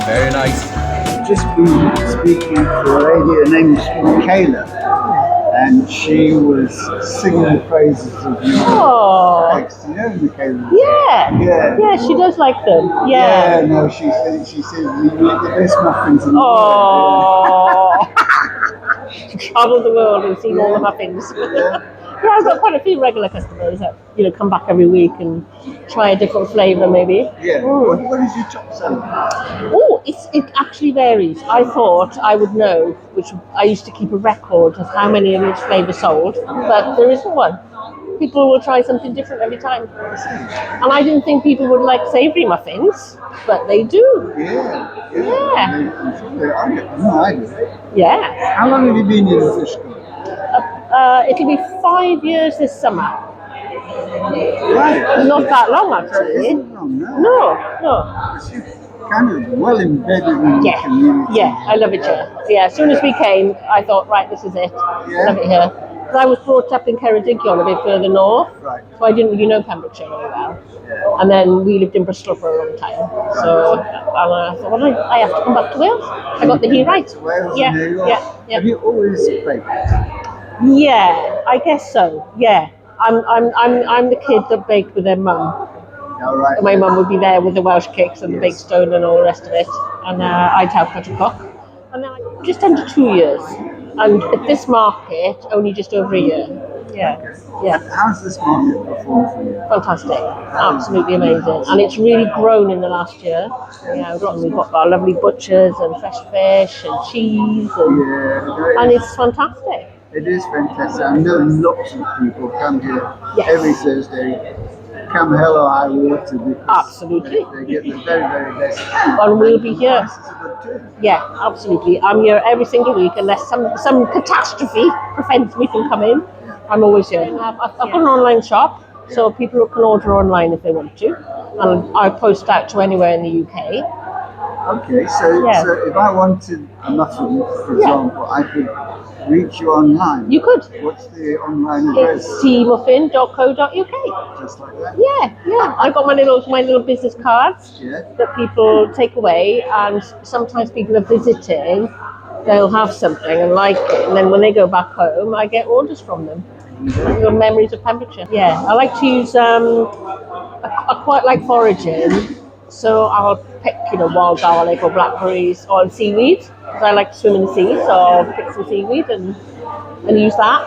Very nice. Just been speaking to a lady, her name is Michaela, and she was singing the praises of your eggs. You know Michaela? Yeah, she does like them. Yeah, no, she said you make the best muffins in the world. Traveled the world and seen all the muffins. Yeah, I've got quite a few regular customers that come back every week and try a different flavour maybe. Yeah. What is your top seller? Oh, it actually varies. I thought I would know, which I used to keep a record of how many of each flavour sold, but there isn't one. People will try something different every time. And I didn't think people would like savoury muffins, but they do. Yeah. I'm sure they are. No, I do. Yeah. How long have you been in Fishguard? It'll be 5 years this summer. Right. Not that long, actually. Isn't long, no. No. You're kind of well embedded in the community. Yeah, I love it here. Yeah, as soon as we came, I thought, right, this is it. Yeah. Love it here. Because I was brought up in Ceredigion, a bit further north. Right. So I didn't, Pembrokeshire very well. Yeah. And then we lived in Bristol for a long time. So I thought, well, I have to come back to Wales. I got the here right. Wales Yeah. and New York. Yeah. Have you always baked? Yeah, I guess so. Yeah. I'm the kid that baked with their mum. All right. My mum would be there with the Welsh cakes and the baked stone and all the rest of it, and I'd help her to cook. And then just under 2 years, and at this market, only just over a year. Yeah, yeah. How's this market performed for you? Fantastic, absolutely amazing, and it's really grown in the last year. Yeah, we've got our lovely butchers and fresh fish and cheese, and it's fantastic. It is fantastic. I know lots of people come here every Thursday, come hell or high water, because absolutely they get the very, very best. And we'll be here. Yeah, absolutely. I'm here every single week unless some catastrophe prevents me from coming. I'm always here. I've got an online shop, so people can order online if they want to, and I post out to anywhere in the UK. Okay, so if I wanted a muffin, for example, I could reach you online. You could. What's the online address? It's tmuffin.co.uk. Just like that? Yeah. I've got my little business cards that people take away, and sometimes people are visiting, they'll have something and like it, and then when they go back home, I get orders from them. Little memories of Pembrokeshire. Yeah, I like to use, I quite like foraging. So I'll pick, wild garlic or blackberries or seaweed, because I like to swim in the sea, so I'll pick some seaweed and use that.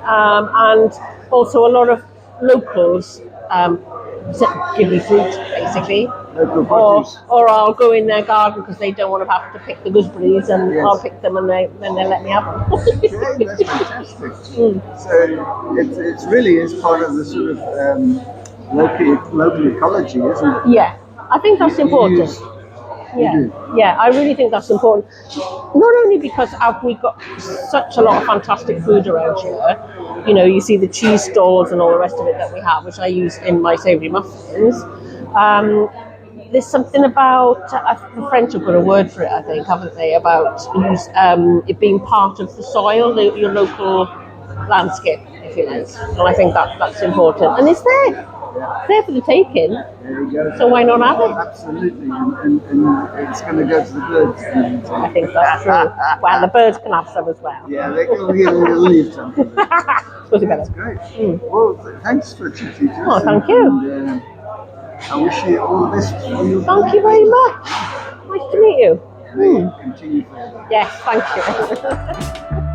And also a lot of locals give me fruit, basically. Local produce. Or I'll go in their garden because they don't want to have to pick the gooseberries, and I'll pick them and then they let me have them. Okay, that's fantastic. So it really is part of the sort of local ecology, isn't it? Yeah. I think that's important. Yeah, I really think that's important. Not only because we've got such a lot of fantastic food around here. You see the cheese stalls and all the rest of it that we have, which I use in my savoury muffins. There's something about, the French have got a word for it, I think, haven't they, about it being part of the soil, your local landscape, if you like. And I think that's important. And it's there. It's there for the taking. There you go. So why not have it? Absolutely, and it's going to go to the birds. I think that's true. Well, the birds can have some as well. Yeah, they'll leave some. That's great. Well, thanks for teaching us. Oh, thank you. And, I wish you all the best. Thank you very much. Nice to meet you. Continue further. Yes, thank you.